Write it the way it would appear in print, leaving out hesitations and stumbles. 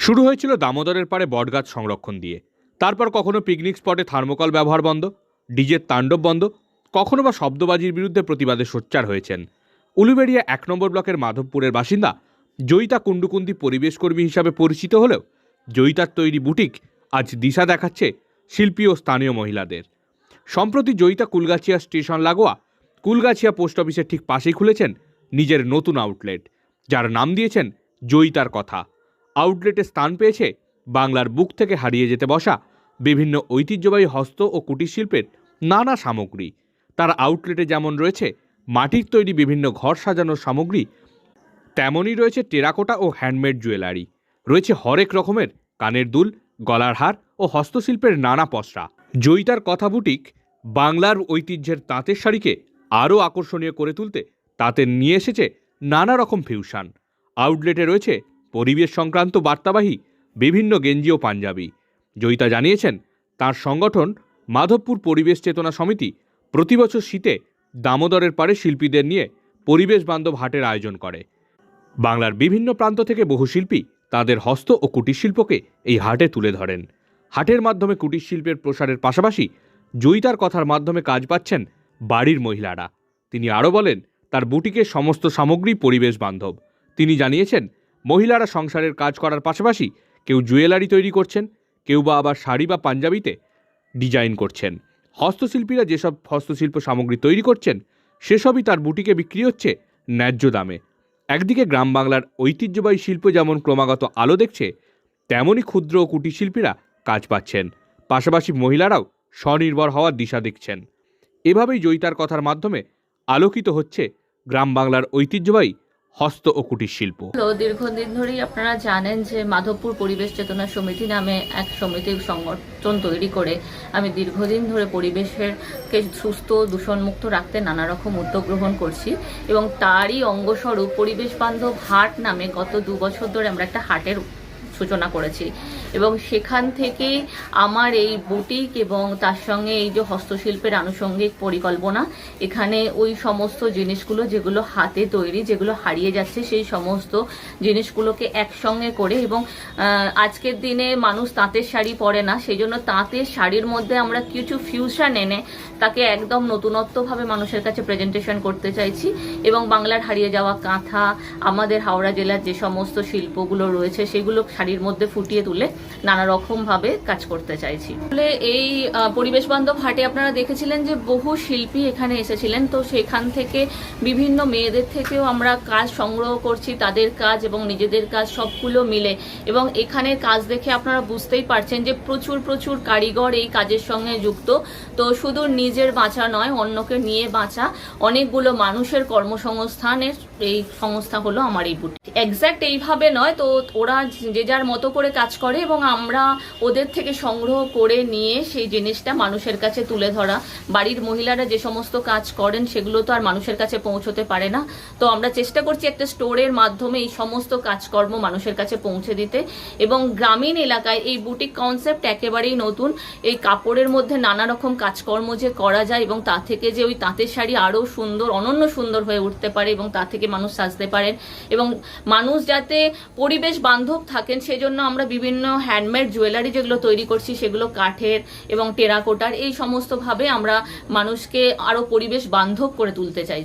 শুরু হয়েছিল দামোদরের পাড়ে বটগাছ সংরক্ষণ দিয়ে, তারপর কখনো পিকনিক স্পটে থার্মোকল ব্যবহার বন্ধ, ডিজের তাণ্ডব বন্ধ, কখনো বা শব্দবাজির বিরুদ্ধে প্রতিবাদে সোচ্চার হয়েছেন। উলুবেড়িয়া ১ নম্বর ব্লকের মাধবপুরের বাসিন্দা জয়িতা কুণ্ডুকুন্দি পরিবেশকর্মী হিসাবে পরিচিত হলেও জয়িতার তৈরি বুটিক আজ দিশা দেখাচ্ছে শিল্পী ও স্থানীয় মহিলাদের। সম্প্রতি জয়িতা কুলগাছিয়া স্টেশন লাগোয়া কুলগাছিয়া পোস্ট অফিসের ঠিক পাশেই খুলেছেন নিজের নতুন আউটলেট, যার নাম দিয়েছেন জয়িতার কথা। আউটলেটে স্থান পেয়েছে বাংলার বুক থেকে হারিয়ে যেতে বসা বিভিন্ন ঐতিহ্যবাহী হস্ত ও কুটির শিল্পের নানা সামগ্রী। তার আউটলেটে যেমন রয়েছে মাটির তৈরি বিভিন্ন ঘর সাজানোর সামগ্রী, তেমনই রয়েছে টেরাকোটা ও হ্যান্ডমেড জুয়েলারি, রয়েছে হরেক রকমের কানের দুল, গলার হার ও হস্তশিল্পের নানা পসরা। জয়িতার কথা বুটিক বাংলার ঐতিহ্যের তাঁতের শাড়িকে আরও আকর্ষণীয় করে তুলতে তাতে নিয়ে এসেছে নানা রকম ফিউশন। আউটলেটে রয়েছে পরিবেশ সংক্রান্ত বার্তাবাহী বিভিন্ন গেঞ্জি ও পাঞ্জাবি। জয়িতা জানিয়েছেন তার সংগঠন মাধবপুর পরিবেশ চেতনা সমিতি প্রতি বছর শীতে দামোদরের পাড়ে শিল্পীদের নিয়ে পরিবেশ বান্ধব হাটের আয়োজন করে। বাংলার বিভিন্ন প্রান্ত থেকে বহু শিল্পী তাদের হস্ত ও কুটির শিল্পকে এই হাটে তুলে ধরেন। হাটের মাধ্যমে কুটির শিল্পের প্রসারের পাশাপাশি জয়িতার কথার মাধ্যমে কাজ পাচ্ছেন বাড়ির মহিলারা। তিনি আরও বলেন তার বুটিকের সমস্ত সামগ্রী পরিবেশ বান্ধব। তিনি জানিয়েছেন মহিলারা সংসারের কাজ করার পাশাপাশি কেউ জুয়েলারি তৈরি করছেন, কেউ বা আবার শাড়ি বা পাঞ্জাবিতে ডিজাইন করছেন। হস্তশিল্পীরা যেসব হস্তশিল্প সামগ্রী তৈরি করছেন সেসবই তার বুটিকে বিক্রি হচ্ছে ন্যায্য দামে। একদিকে গ্রাম বাংলার ঐতিহ্যবাহী শিল্প যেমন ক্রমাগত আলো দেখছে, তেমনই ক্ষুদ্র ও কুটির শিল্পীরা কাজ পাচ্ছেন, পাশাপাশি মহিলারাও স্বনির্ভর হওয়ার দিশা দেখছেন। এভাবেই জয়িতার কথার মাধ্যমে আলোকিত হচ্ছে গ্রাম বাংলার ঐতিহ্যবাহী হস্ত ও কুটির শিল্প। দীর্ঘদিন ধরেই আপনারা জানেন যে মাধবপুর পরিবেশ চেতনা সমিতি নামে এক সমিতির সংগঠন তৈরি করে আমি দীর্ঘদিন ধরে পরিবেশকে সুস্থ দূষণমুক্ত রাখতে নানা রকম উদ্যোগ গ্রহণ করছি এবং তারই অঙ্গস্বরূপ পরিবেশ বান্ধব হাট নামে গত 2 বছর ধরে আমরা একটা হাটের সূচনা করেছি এবং সেখান থেকেই আমার এই বুটিক এবং তার সঙ্গে এই যে হস্তশিল্পের আনুষঙ্গিক পরিকল্পনা, এখানে ওই সমস্ত জিনিসগুলো যেগুলো হাতে তৈরি, যেগুলো হারিয়ে যাচ্ছে, সেই সমস্ত জিনিসগুলোকে একসঙ্গে করে এবং আজকের দিনে মানুষ তাঁতের শাড়ি পরে না, সেই জন্য তাঁতের শাড়ির মধ্যে আমরা কিছু ফিউশন এনে তাকে একদম নতুনত্বভাবে মানুষের কাছে প্রেজেন্টেশন করতে চাইছি এবং বাংলার হারিয়ে যাওয়া কাঁথা, আমাদের হাওড়া জেলার যে সমস্ত শিল্পগুলো রয়েছে সেগুলো শাড়ির মধ্যে ফুটিয়ে তুলে নানা রকম ভাবে কাজ করতে চাইছি। আসলে এই পরিবেশ বান্ধব হাটে আপনারা দেখেছিলেন যে বহু শিল্পী এখানে এসেছিলেন, তো সেখান থেকে বিভিন্ন মেয়েদের থেকেও আমরা কাজ সংগ্রহ করছি, তাদের কাজ এবং নিজেদের কাজ সবগুলো মিলে, এবং এখানের কাজ দেখে আপনারা বুঝতেই পারছেন যে প্রচুর প্রচুর কারিগর এই কাজের সঙ্গে যুক্ত। তো শুধু নিজের বাঁচা নয়, অন্যকে নিয়ে বাঁচা অনেকগুলো মানুষের কর্মসংস্থানের এই সংস্থা হলো আমার এই বুটিক। এক্স্যাক্ট এইভাবে নয়, তো ওরা যে যার মতো করে কাজ করে এবং আমরা ওদের থেকে সংগ্রহ করে নিয়ে সেই জিনিসটা মানুষের কাছে তুলে ধরা। বাড়ির মহিলারা যে সমস্ত কাজ করেন সেগুলো তো আর মানুষের কাছে পৌঁছতে পারে না, তো আমরা চেষ্টা করছি একটা স্টোরের মাধ্যমে এই সমস্ত কাজকর্ম মানুষের কাছে পৌঁছে দিতে। এবং গ্রামীণ এলাকায় এই বুটিক কনসেপ্ট একেবারেই নতুন। এই কাপড়ের মধ্যে নানা রকম কাজকর্ম যে করা যায় এবং তা থেকে যে ওই তাঁতের শাড়ি আরও সুন্দর, অনন্য সুন্দর হয়ে উঠতে পারে এবং তা থেকে মানুষ সাজতে পারেন এবং মানুষ যাতে পরিবেশ বান্ধব থাকেন সেজন্য আমরা বিভিন্ন হ্যান্ডমেড জুয়েলারি যেগুলো তৈরি করছি সেগুলো কাঠের এবং টেরাকোটার, এই সমস্ত ভাবে আমরা মানুষকে আরো পরিবেশ বান্ধব করে তুলতে চাইছি।